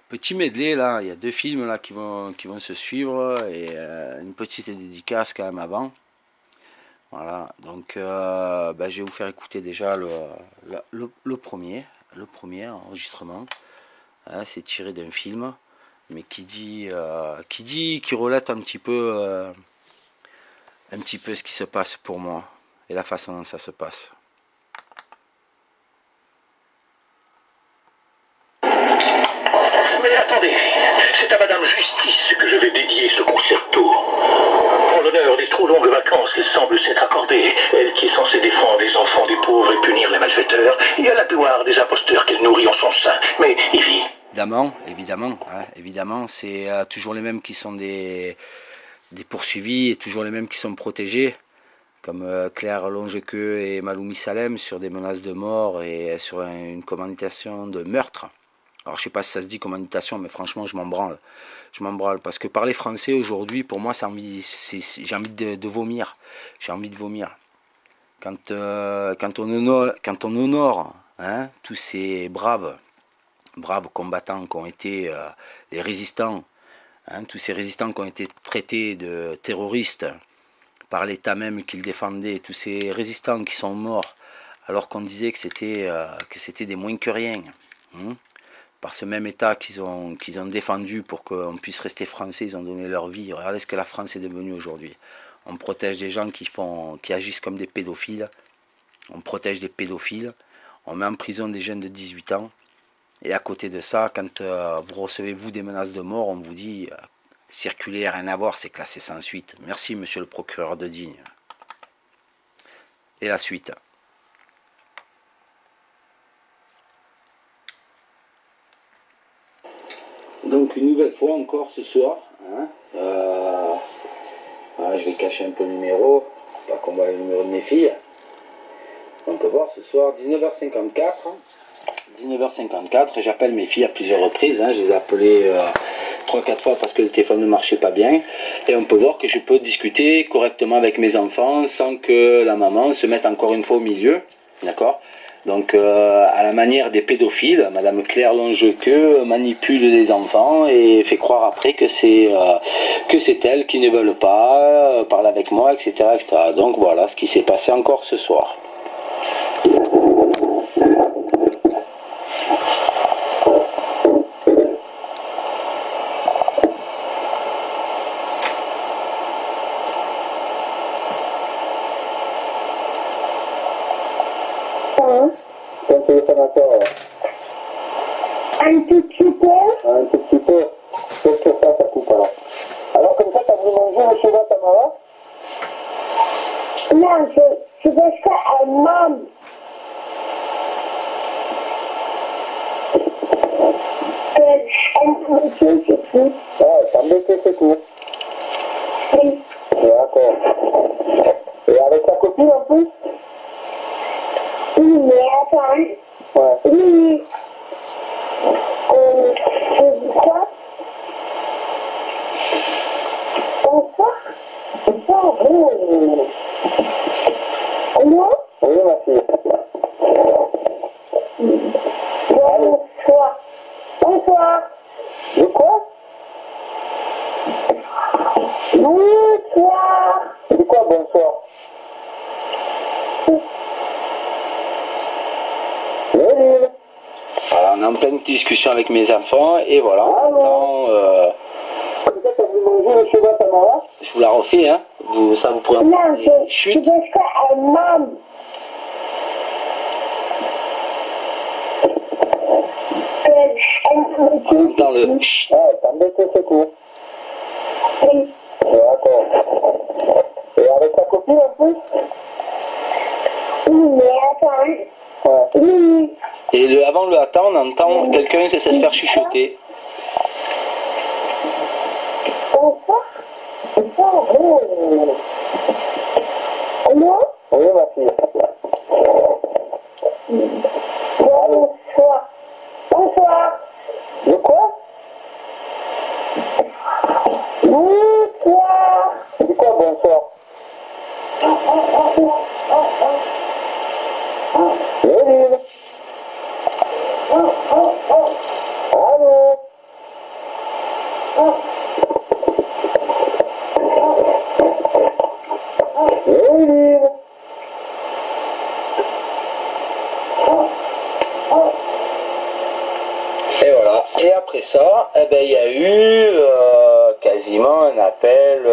Petit medley là, il y a deux films là qui vont se suivre et une petite dédicace quand même avant. Voilà, donc je vais vous faire écouter déjà le premier enregistrement. Hein, c'est tiré d'un film, mais qui relate un petit peu ce qui se passe pour moi et la façon dont ça se passe. Mais attendez, c'est à Madame Justice que je vais dédier ce concerto. En l'honneur des trop longues vacances qu'elle semble s'être accordées, elle qui est censée défendre les enfants des pauvres et punir les malfaiteurs, et à la gloire des imposteurs qu'elle nourrit en son sein. Mais Ivy... Évidemment, c'est toujours les mêmes qui sont des poursuivis et toujours les mêmes qui sont protégés, comme Claire Longequeux et Maloumi Salem sur des menaces de mort et sur une commanditation de meurtre. Alors je sais pas si ça se dit commanditation, mais franchement je m'en branle. Je m'en branle parce que parler français aujourd'hui, pour moi, j'ai envie de vomir. J'ai envie de vomir. Quand on honore hein, tous ces braves combattants qui ont été les résistants, hein, tous ces résistants qui ont été traités de terroristes par l'État même qu'ils défendaient, tous ces résistants qui sont morts alors qu'on disait que c'était des moins que rien. Hein, par ce même État qu'ils ont défendu pour qu'on puisse rester français, ils ont donné leur vie. Regardez ce que la France est devenue aujourd'hui. On protège des gens qui agissent comme des pédophiles. On protège des pédophiles. On met en prison des jeunes de 18 ans. Et à côté de ça, quand vous recevez des menaces de mort, on vous dit circuler, rien à voir, c'est classé sans suite. Merci monsieur le procureur de Digne. Et la suite. Donc une nouvelle fois encore ce soir, hein, je vais cacher un peu le numéro, pas qu'on voit le numéro de mes filles. On peut voir ce soir 19h54, et j'appelle mes filles à plusieurs reprises, hein, je les ai appelées 3-4 fois parce que le téléphone ne marchait pas bien, et on peut voir que je peux discuter correctement avec mes enfants sans que la maman se mette encore une fois au milieu, d'accord ? Donc à la manière des pédophiles, Madame Claire Longequeux manipule les enfants et fait croire après que c'est elles qui ne veulent pas parler avec moi, etc., etc. Donc voilà ce qui s'est passé encore ce soir. Ton téléphone encore. Un tout petit peu. Un tout petit peu. Qu'est-ce que ça coupe alors? Alors comme ça, t'as voulu manger le cheval Tamara? Non, c'est parce qu'elle m'aime. Elle m'embêtait, c'est tout. Ah, elle t'embêtait, c'est tout. Oui. D'accord. Et avec ta copine en plus? Oui, mais attends. Ouais. Oui. Je dis quoi? Bonsoir. Bonsoir, oui. Moi? Oui, ma fille. Bonsoir. Bonsoir. De quoi? Bonsoir. De quoi bonsoir? Léline. Alors, on est en pleine discussion avec mes enfants et voilà, on entend, Comme ça, t'as voulu manger le cheval Tamara? je vous la refais, hein, ça vous pourrez Non, entendre. c'est Chut. parce qu'elle m'aime. On entend le chut. Ah, elle t'embêtait, c'est tout. Oui. D'accord. Et avec ta copine en plus? Oui, mais attends. Ouais. Oui. Et avant le attend, on entend quelqu'un essaie de se faire chuchoter. Bonsoir. Bonsoir, oui. Moi? Oui, ma fille. Bonsoir. Bonsoir. De quoi? Bonsoir. De quoi bonsoir? Léline. Allô? Voilà. Et après ça, eh ben, il y a eu quasiment un appel,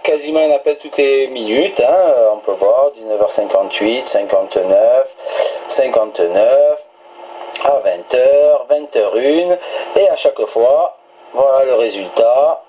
quasiment un appel toutes les minutes. Hein, on peut voir 19h58, 59, 59, à 20h, 20h01. Et à chaque fois, voilà le résultat.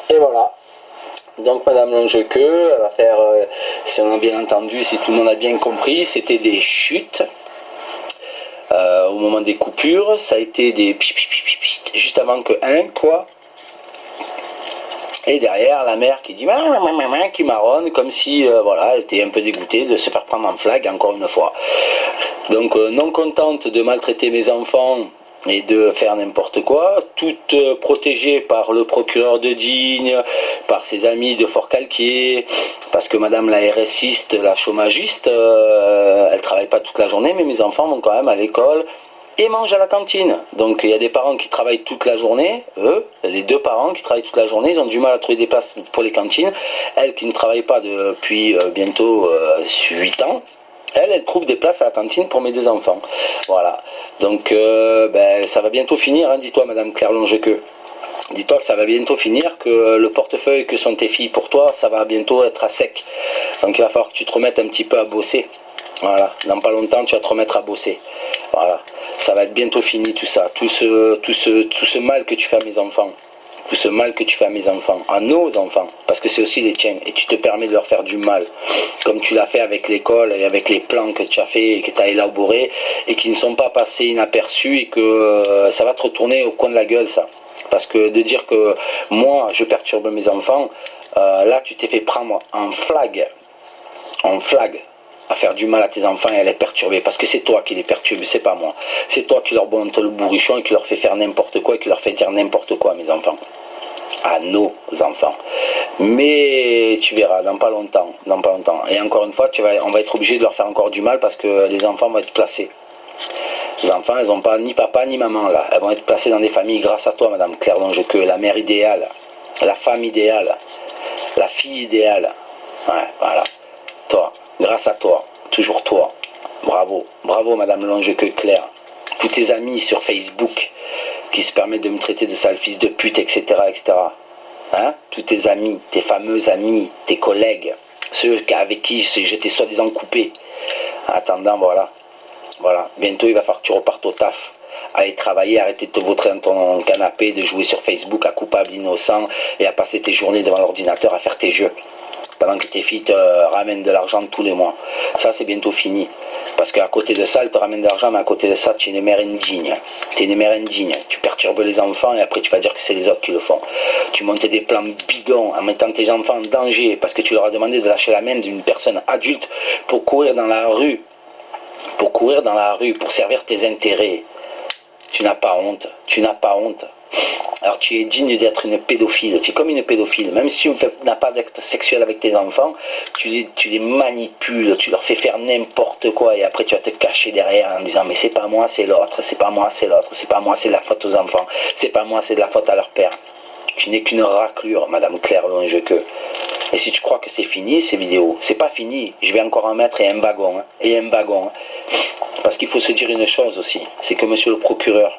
Et voilà. Donc Madame Longequeux, elle va faire, si on a bien entendu, si tout le monde a bien compris, c'était des chutes au moment des coupures. Ça a été des juste avant que quoi. Et derrière, la mère qui dit qui marronne, comme si voilà, elle était un peu dégoûtée de se faire prendre en flag encore une fois. Donc non contente de maltraiter mes enfants et de faire n'importe quoi, toute protégée par le procureur de Digne, par ses amis de Fort-Calquier, parce que madame la RSiste, la chômagiste, elle travaille pas toute la journée, mais mes enfants vont quand même à l'école et mangent à la cantine. Donc il y a des parents qui travaillent toute la journée, les deux parents qui travaillent toute la journée, ils ont du mal à trouver des places pour les cantines. Elle qui ne travaille pas depuis bientôt 8 ans, elle trouve des places à la cantine pour mes deux enfants. Voilà. Donc ça va bientôt finir, hein, dis-toi Madame Claire Longequeux. Dis-toi que ça va bientôt finir, que le portefeuille que sont tes filles pour toi, ça va bientôt être à sec. Donc il va falloir que tu te remettes un petit peu à bosser. Voilà. Dans pas longtemps, tu vas te remettre à bosser. Voilà. Ça va être bientôt fini tout ça. Tout ce mal que tu fais à mes enfants. Tout ce mal que tu fais à mes enfants, à nos enfants, parce que c'est aussi les tiens, et tu te permets de leur faire du mal, comme tu l'as fait avec l'école et avec les plans que tu as fait et que tu as élaborés, et qui ne sont pas passés inaperçus, et que ça va te retourner au coin de la gueule, ça. Parce que de dire que moi, je perturbe mes enfants, là, tu t'es fait prendre en flag, à faire du mal à tes enfants et à les perturber, parce que c'est toi qui les perturbes, c'est pas moi. C'est toi qui leur monte le bourrichon et qui leur fait faire n'importe quoi et qui leur fait dire n'importe quoi à mes enfants, à nos enfants. Mais tu verras, dans pas longtemps. Et encore une fois, on va être obligé de leur faire encore du mal, parce que les enfants vont être placés. Les enfants, elles n'ont pas ni papa ni maman là. Elles vont être placées dans des familles grâce à toi, Madame Claire Longequeux, la mère idéale, la femme idéale, la fille idéale. Ouais, voilà. Toi. Grâce à toi, toujours toi. Bravo, bravo Madame Longequeux Claire. Tous tes amis sur Facebook qui se permettent de me traiter de sale fils de pute, etc. etc. Hein? Tous tes amis, tes fameux amis, tes collègues, ceux avec qui j'étais soi-disant coupé. En attendant, voilà. Voilà. Bientôt, il va falloir que tu repartes au taf. Aller travailler, arrêter de te vautrer dans ton canapé, de jouer sur Facebook à coupable innocent et à passer tes journées devant l'ordinateur à faire tes jeux. Pendant que tes filles te ramènent de l'argent tous les mois. Ça, c'est bientôt fini. Parce qu'à côté de ça, elles te ramènent de l'argent, mais à côté de ça, tu es une mère indigne. Tu es une mère indigne. Tu perturbes les enfants et après, tu vas dire que c'est les autres qui le font. Tu montes des plans bidons en mettant tes enfants en danger parce que tu leur as demandé de lâcher la main d'une personne adulte pour courir dans la rue. Pour servir tes intérêts. Tu n'as pas honte. Tu n'as pas honte. Alors tu es digne d'être une pédophile, tu es comme une pédophile, même si tu n'as pas d'acte sexuel avec tes enfants, tu les manipules, tu leur fais faire n'importe quoi et après tu vas te cacher derrière en disant mais c'est pas moi, c'est l'autre, c'est pas moi, c'est l'autre, c'est pas moi, c'est de la faute aux enfants, c'est pas moi, c'est de la faute à leur père. Tu n'es qu'une raclure, Madame Claire Longequeux. Et si tu crois que c'est fini ces vidéos, c'est pas fini, je vais encore en mettre et un wagon, parce qu'il faut se dire une chose aussi, c'est que monsieur le procureur,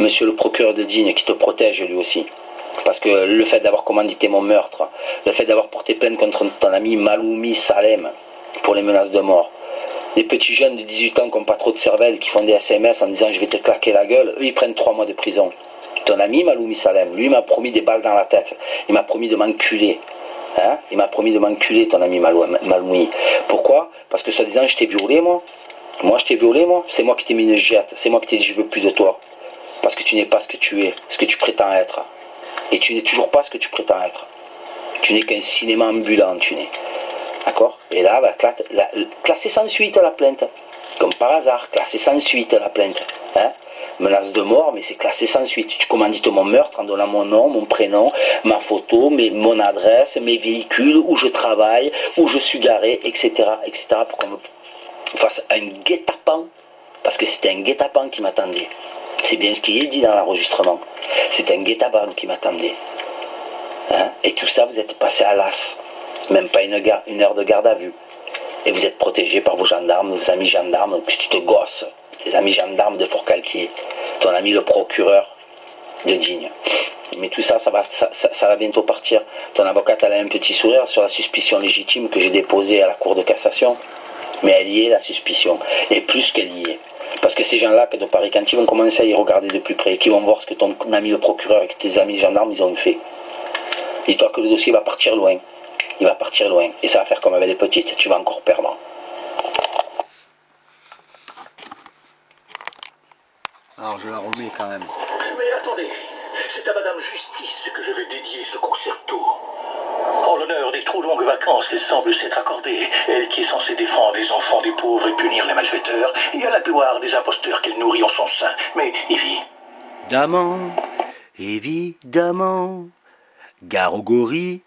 monsieur le procureur de Digne qui te protège lui aussi. Parce que le fait d'avoir commandité mon meurtre, le fait d'avoir porté plainte contre ton ami Maloumi Salem pour les menaces de mort, des petits jeunes de 18 ans qui n'ont pas trop de cervelle, qui font des SMS en disant je vais te claquer la gueule, eux ils prennent 3 mois de prison. Ton ami Maloumi Salem, lui m'a promis des balles dans la tête, il m'a promis de m'enculer. Il m'a promis de m'enculer ton ami Maloumi. Pourquoi? Parce que soi-disant je t'ai violé moi. Moi je t'ai violé moi, c'est moi qui t'ai mis une jette, c'est moi qui t'ai dit je veux plus de toi. Parce que tu n'es pas ce que tu es, ce que tu prétends être. Et tu n'es toujours pas ce que tu prétends être. Tu n'es qu'un cinéma ambulant, tu n'es. D'accord? Et là, classée sans suite la plainte. Comme par hasard, classée sans suite la plainte. Hein? Menace de mort, mais c'est classé sans suite. Tu commandites mon meurtre en donnant mon nom, mon prénom, ma photo, mon adresse, mes véhicules, où je travaille, où je suis garé, etc. etc. pour qu'on me fasse un guet-apens. Parce que c'était un guet-apens qui m'attendait. C'est bien ce qui est dit dans l'enregistrement. C'est un guet-apens qui m'attendait. Hein? Et tout ça, vous êtes passé à l'as. Même pas une heure de garde à vue. Et vous êtes protégé par vos gendarmes, vos amis gendarmes, petites gosses, tes amis gendarmes de Forcalquier, ton ami le procureur de Digne. Mais tout ça, ça va bientôt partir. Ton avocate, elle a un petit sourire sur la suspicion légitime que j'ai déposée à la Cour de cassation. Mais elle y est, la suspicion. Et plus qu'elle y est. Parce que ces gens-là, de Paris, quand ils vont commencer à y regarder de plus près, qu'ils vont voir ce que ton ami le procureur et tes amis gendarmes, ils ont fait. Dis-toi que le dossier va partir loin. Il va partir loin. Et ça va faire comme avec les petites. Tu vas encore perdre. Alors je la remets quand même. Mais attendez, c'est à Madame Justice que je vais dédier ce concerto. En l'honneur des trop longues vacances qu'elle semble s'être accordée, elle qui est censée défendre les enfants des pauvres et punir les malfaiteurs, et à la gloire des imposteurs qu'elle nourrit en son sein. Mais, Evie... Évidemment, gare aux gorilles,